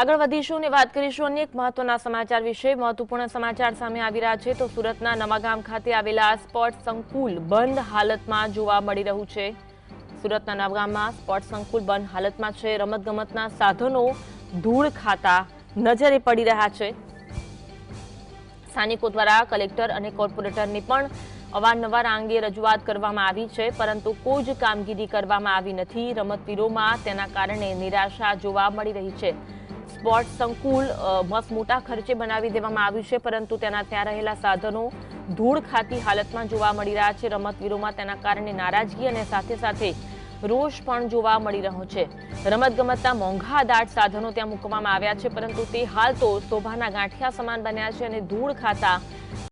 આગળ વધીશું અને વાત કરીશું અન્ય એક મહત્વના સમાચાર વિશે। મહત્વપૂર્ણ સમાચાર સામે આવી રહ્યા છે તો સુરતના નવાગામ ખાતે આવેલા સ્પોર્ટ સંકુલ બંધ હાલતમાં જોવા મળી રહ્યું છે। સુરતના નવાગામમાં સ્પોર્ટ સંકુલ બંધ હાલતમાં છે। રમતગમતના સાધનો ધૂળ ખાતા નજરે પડી રહ્યા છે। સ્થાનિકો દ્વારા કલેક્ટર અને કોર્પોરેટરને પણ અવારનવાર આ અંગે રજૂઆત કરવામાં આવી છે, પરંતુ કોઈ જ કામગીરી કરવામાં આવી નથી। રમતવીરોમાં તેના કારણે નિરાશા જોવા મળી રહી છે। સ્પોર્ટ સંકુલ મસ્ત મોટા ખર્ચે બનાવી દેવામાં આવ્યું છે, પરંતુ તેના ત્યાં રહેલા સાધનો ધૂળ ખાતી હાલતમાં જોવા મળી રહ્યા છે। રમતવીરોમાં તેના કારણે નારાજગી અને સાથે સાથે રોષ પણ જોવા મળી રહ્યો છે। રમતગમતના મોંઘા દાટ સાધનો ત્યાં મૂકવામાં આવ્યા છે, પરંતુ તે હાલ તો શોભાના ગાંઠિયા સમાન બન્યા છે અને ધૂળ ખાતા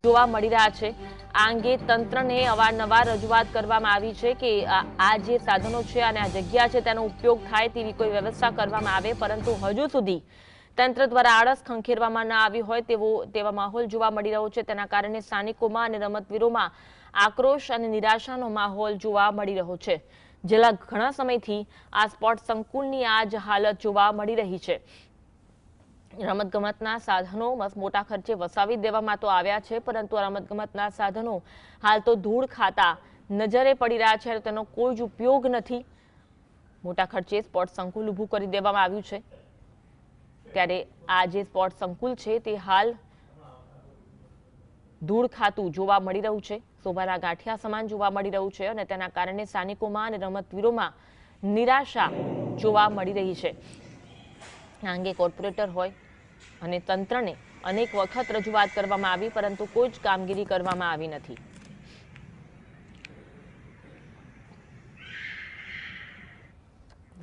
જોવા મળી રહ્યા છે। આ અંગે તંત્રને અવારનવાર રજૂઆત કરવામાં આવી છે કે આ જે સાધનો છે અને આ જગ્યા છે તેનો ઉપયોગ થાય તેવી કોઈ વ્યવસ્થા કરવામાં આવે, પરંતુ હજુ સુધી તંત્ર દ્વારા આળસ ખંખેરવામાં ન આવી હોય તેવા માહોલ જોવા મળી રહ્યો છે। તેના કારણે સ્થાનિકોમાં અને રમતવીરોમાં આક્રોશ અને નિરાશાનો માહોલ જોવા મળી રહ્યો છે। છેલ્લા ઘણા સમયથી આ સ્પોર્ટ સંકુલની આ જ હાલત જોવા મળી રહી છે। રમતગમતના સાધનો મોટા ખર્ચે વસાવી દેવામાં તો આવ્યા છે, પરંતુ રમતગમતના સાધનો હાલ તો ધૂળ ખાતા નજરે પડી રહ્યા છે, તેનો કોઈ જ ઉપયોગ નથી। મોટા ખર્ચે સ્પોર્ટ સંકુલ ઊભું કરી દેવામાં આવ્યું છે, ત્યારે આ જે સ્પોર્ટ સંકુલ છે તે હાલ ધૂળ ખાતું જોવા મળી રહ્યું છે। શોભાના ગાંઠિયા સમાન જોવા મળી રહ્યું છે અને તેના કારણે સ્થાનિકોમાં અને રમતવીરોમાં નિરાશા જોવા મળી રહી છે। આ અંગે કોર્પોરેટર હોય અને તંત્રને અનેક વખત રજૂઆત કરવામાં આવી, પરંતુ કોઈ જ કામગીરી કરવામાં આવી નથી।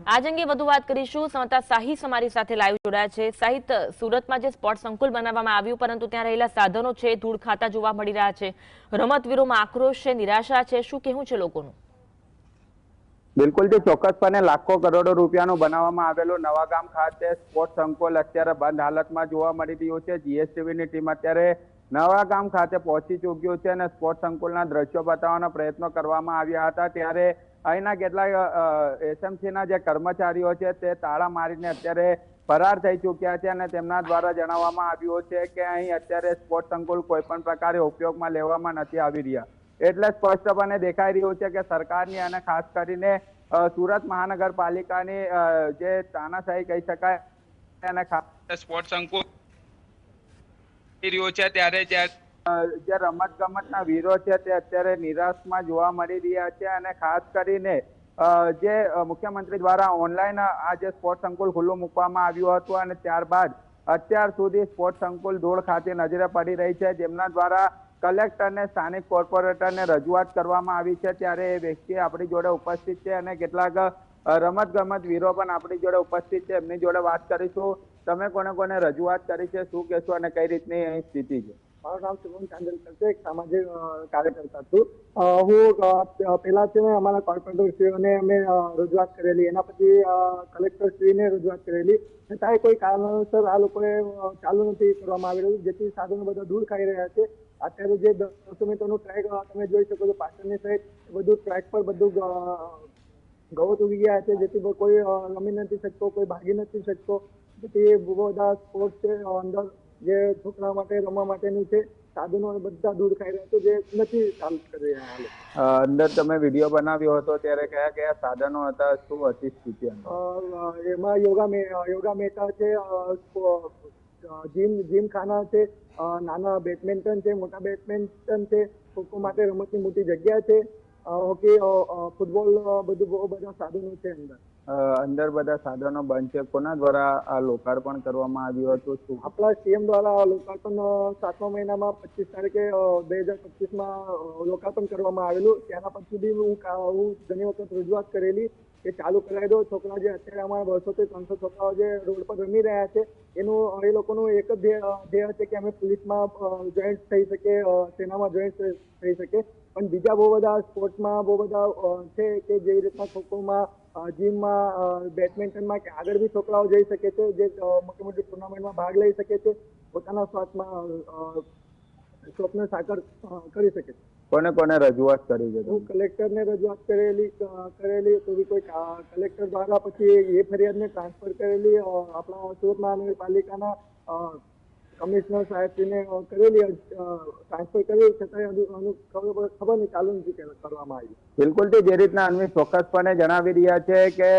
આજ અંગે વધુ વાત કરીશું। સંવાદદાતા સાહિત અમારી સાથે લાઈવ જોડાયા છે। સાહિત, સુરતમાં જે સ્પોર્ટ સંકુલ બનાવવામાં આવ્યું, પરંતુ ત્યાં રહેલા સાધનો છે ધૂળ ખાતા જોવા મળી રહ્યા છે। રમતવીરોમાં આક્રોશ છે, નિરાશા છે, શું કહેવું છે લોકોનું? બિલકુલ જે ચોક્કસપણે લાખો કરોડો રૂપિયાનું બનાવવામાં આવેલું નવાગામ ખાતે સ્પોર્ટ સંકુલ અત્યારે બંધ હાલતમાં જોવા મળી રહ્યું છે। જીએસટીવીની ટીમ અત્યારે નવાગામ ખાતે પહોંચી ચૂક્યું છે અને સ્પોર્ટ સંકુલના દ્રશ્યો બતાવવાના પ્રયત્નો કરવામાં આવ્યા હતા, ત્યારે અહીંના કેટલાક એસએમસીના જે કર્મચારીઓ છે તે તાળા મારીને અત્યારે ફરાર થઈ ચૂક્યા છે અને તેમના દ્વારા જણાવવામાં આવ્યું છે કે અહીં અત્યારે સ્પોર્ટ સંકુલ કોઈ પણ પ્રકારે ઉપયોગમાં લેવામાં નથી આવી રહ્યા। એટલે સ્પષ્ટપણે દેખાઈ રહ્યું છે કે સરકારની અને ખાસ કરીને સુરત મહાનગરપાલિકાની જે તાનાશાહી કહી શકાય અને સ્પોર્ટ સંકુલ રહ્યો છે, ત્યારે જે રમત ગમતના વીરો છે તે અત્યારે નિરાશમાં જોવા મળી રહ્યા છે અને ખાસ કરીને જે મુખ્યમંત્રી દ્વારા ઓનલાઈન આ જે સ્પોર્ટ સંકુલ ખુલ્લું મૂકવામાં આવ્યું હતું અને ત્યારબાદ અત્યાર સુધી સ્પોર્ટ સંકુલ ધૂળ ખાતી નજરે પડી રહી છે, જેમના દ્વારા કલેક્ટરને સ્થાનિક કોર્પોરેટરને રજૂઆત કરવામાં આવી છે, ત્યારે એ વ્યક્તિ આપણી જોડે ઉપસ્થિત છે અને કેટલાક રમત ગમત વીરો પણ આપણી જોડે ઉપસ્થિત છે। એમની જોડે વાત કરીશું। તમે કોને કોને રજૂઆત કરી છે, શું કહેશો અને કઈ રીતની અહીં સ્થિતિ છે? મારું નામ શુભમ ચાંદલકર છે, એક સામાજિક કાર્યકર્તા છું। હું પહેલા છે ને અમારા કોર્પોરેટરશ્રીઓને અમે રજૂઆત કરેલી, એના પછી કલેક્ટરશ્રીને રજૂઆત કરેલી, છતાંય કોઈ કારણોસર આ લોકોએ ચાલુ નથી કરવામાં આવી રહ્યું, જેથી સાધનો બધા દૂર ખાઈ રહ્યા છે। અત્યારે જે 200 મીટરનું ટ્રેક તમે જોઈ શકો છો, પાછળની સાઈડ બધું ટ્રેક પર બધું ઘઉં ઉગી ગયા છે, જેથી કોઈ રમી નથી શકતો, કોઈ ભાગી નથી શકતો, જેથી બહુ બધા સ્પોર્ટ છે અંદર જે છોકરા માટે રમવા માટેનું છે, સાધનો બધા દૂર ખાઈ રહ્યા છે, જે નથી ચાલુ કરી રહ્યા। અંદર તમે વિડીયો બનાવ્યો હતો ત્યારે કયા કયા સાધનો હતા, શું હતી સ્થિતિ? એમાં યોગા મેટા છે, જીમ ખાના છે, નાના બેડમિન્ટન છે, મોટા બેડમિન્ટન છે, ખોખો માટે રમતની મોટી જગ્યા છે, હોકી, ફૂટબોલ, બધું બહુ બધા સાધનો છે અંદર। અંદર બધા સાધનો બંધ છે, કોના દ્વારા આ લોકાર્પણ કરવામાં આવ્યું હતું? શું આપણા સીએમ દ્વારા લોકાર્પણ 7મા મહિનામાં 25 તારીખે 2025માં લોકાર્પણ કરવામાં આવેલું। ત્યાંના પછી બી હું ઘણી વખત રજૂઆત કરેલી કે ચાલુ કરાવી દો। છોકરા જે અત્યારે અમારા 200 થી 300 છોકરાઓ જે રોડ પર રમી રહ્યા છે, એનું એ લોકોનું એક જ ધ્યેય છે કે અમે પોલીસમાં જોઈન્ટ થઈ શકીએ, સેનામાં જોઈન્ટ થઈ શકીએ, પણ બીજા બહુ બધા સ્પોર્ટ્સમાં બહુ બધા છે કે જેવી રીતના ખોખોમાં, જીમમાં, બેડમિન્ટનમાં કે આગળ બી છોકરાઓ જઈ શકે છે, જે મોટી મોટી ટુર્નામેન્ટમાં ભાગ લઈ શકે છે, પોતાના સ્વપ્ન સાકાર કરી શકે છે। કોને કોને રજૂઆત કરી છે? હું કલેક્ટરને રજૂઆત કરેલી તો બી કોઈ કલેક્ટર દ્વારા પછી એ ફરિયાદને ટ્રાન્સફર કરેલી આપણા સુરત મહાનગરપાલિકાના કમિશનર સાહેબશ્રીને કરેલી ટ્રાન્સફર કરેલી, છતાંય ખબર નહીં ચાલુ નથી કરવામાં આવી. બિલકુલ જે રીતના અન્વી ચોક્કસપણે જણાવી રહ્યા છે કે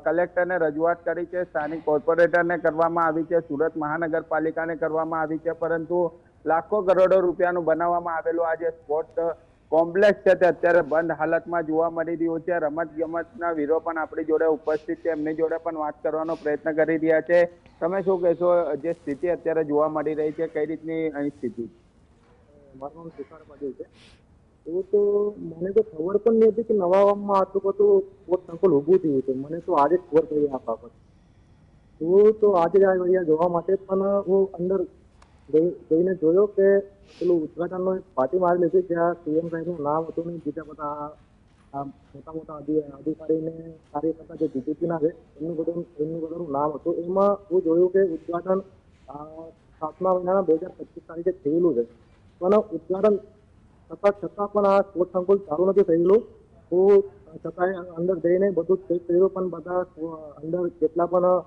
કલેક્ટરને રજૂઆત કરી છે, સ્થાનિક કોર્પોરેટરને કરવામાં આવી છે, સુરત મહાનગરપાલિકાને કરવામાં આવી છે, પરંતુ લાખો કરોડો રૂપિયાનું બનાવવામાં આવેલું આ જે સ્પોર્ટ કોમ્પ્લેક્સ છે તે અત્યારે બંધ હાલતમાં જોવા મળી રહ્યું છે. રમત ગમતના વીરો પણ આપણી જોડે ઉપસ્થિત છે, એમની જોડે પણ વાત કરવાનો પ્રયત્ન કરી રહ્યા છે. તમે શું કહેશો, જે સ્થિતિ અત્યારે જોવા મળી રહી છે, કઈ રીતની અહીં સ્થિતિ? મારું નામ તુષાર પાટીલ છે. એવું તો મને તો ખબર પણ નહીં હતી કે નવામાં આટલું બધું સ્પોર્ટ સંકુલ ઊભું થયું છે. મને તો આજે જ ખબર પડી આ બાબત. હું તો આજે જ અહીંયા જોવા માટે પણ હું અંદર જઈને જોયો કે પેલું ઉદઘાટનનો એક પાર્ટી મારી લીધી, જ્યાં સીએમ સાહેબનું નામ હતું ને બીજા બધા મોટા મોટા અધિકારીને કાર્યકર્તા જે બીજેપીના છે એમનું બધાનું નામ હતું. એમાં હું જોયું કે ઉદઘાટન 7મા મહિનાના 2025 તારીખે થયેલું છે, પણ ઉદઘાટન છતાં પણ આ સ્પોર્ટ સંકુલ ચાલુ નથી થયેલું. હું છતાંય અંદર જઈને બધું જ ચેક કર્યું, પણ બધા અંદર જેટલા પણ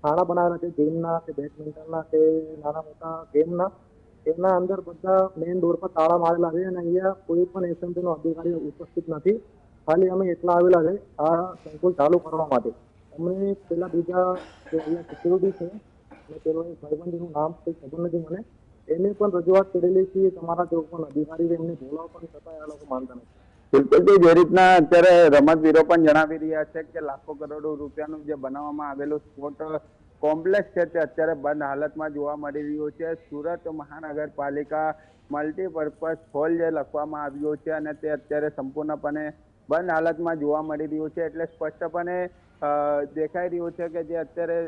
ખાણા બનાવેલા છે ગેમના કે બેડમિન્ટનના કે નાના મોટા ગેમના, એના અંદર બધા મેઇન ડોર પર તાળા મારેલા છે અને અહીંયા કોઈ પણ એસએમસીનો અધિકારી ઉપસ્થિત નથી. ખાલી અમે એટલા આવેલા છે આ સંકુલ ચાલુ કરવા માટે. અમને પેલા બીજા જે અહીંયા સિક્યુરિટી છે અને પેલો ભાઈબંધીનું નામ કંઈ ખબર નથી મને, એને પણ રજૂઆત કરેલી છે. તમારા જો પણ અધિકારી એમને બોલાવો, પણ છતાં આ લોકો માનતા નથી. બિલકુલ જે રીતના અત્યારે રમતવીરો પણ જણાવી રહ્યા છે કે લાખો કરોડો રૂપિયાનું જે બનાવવામાં આવેલું સ્પોર્ટ કોમ્પ્લેક્સ છે તે અત્યારે બંધ હાલતમાં જોવા મળી રહ્યું છે. સુરત મહાનગરપાલિકા મલ્ટીપર્પઝ હોલ જે લખવામાં આવ્યો છે અને તે અત્યારે સંપૂર્ણપણે બંધ હાલતમાં જોવા મળી રહ્યું છે. એટલે સ્પષ્ટપણે દેખાઈ રહ્યું છે કે જે અત્યારે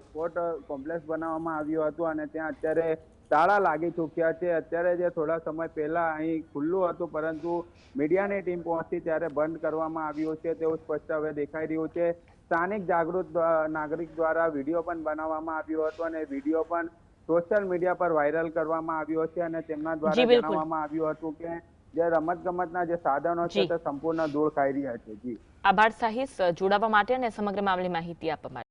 સ્પોર્ટ કોમ્પ્લેક્સ બનાવવામાં આવ્યું હતું અને ત્યાં અત્યારે તાળા લાગી ચૂક્યા છે. અત્યારે જે થોડા સમય પહેલા અહીં ખુલ્લું હતું, પરંતુ મીડિયાની ટીમ પહોંચી ત્યારે બંધ કરવામાં આવ્યું છે તેવું સ્પષ્ટ હવે દેખાઈ રહ્યું છે. સ્થાનિક જાગૃત નાગરિક દ્વારા વિડીયો પણ બનાવવામાં આવ્યો હતો અને વિડીયો પણ સોશિયલ મીડિયા પર વાયરલ કરવામાં આવ્યો છે અને તેમના દ્વારા જણાવવામાં આવ્યું હતું કે જે રમતગમતના જે સાધનો છે તે સંપૂર્ણ ધૂળ ખાઈ રહ્યા છે. જી આભાર સાહિસ જોડાવા માટે અને સમગ્ર મામલે માહિતી આપવા માટે.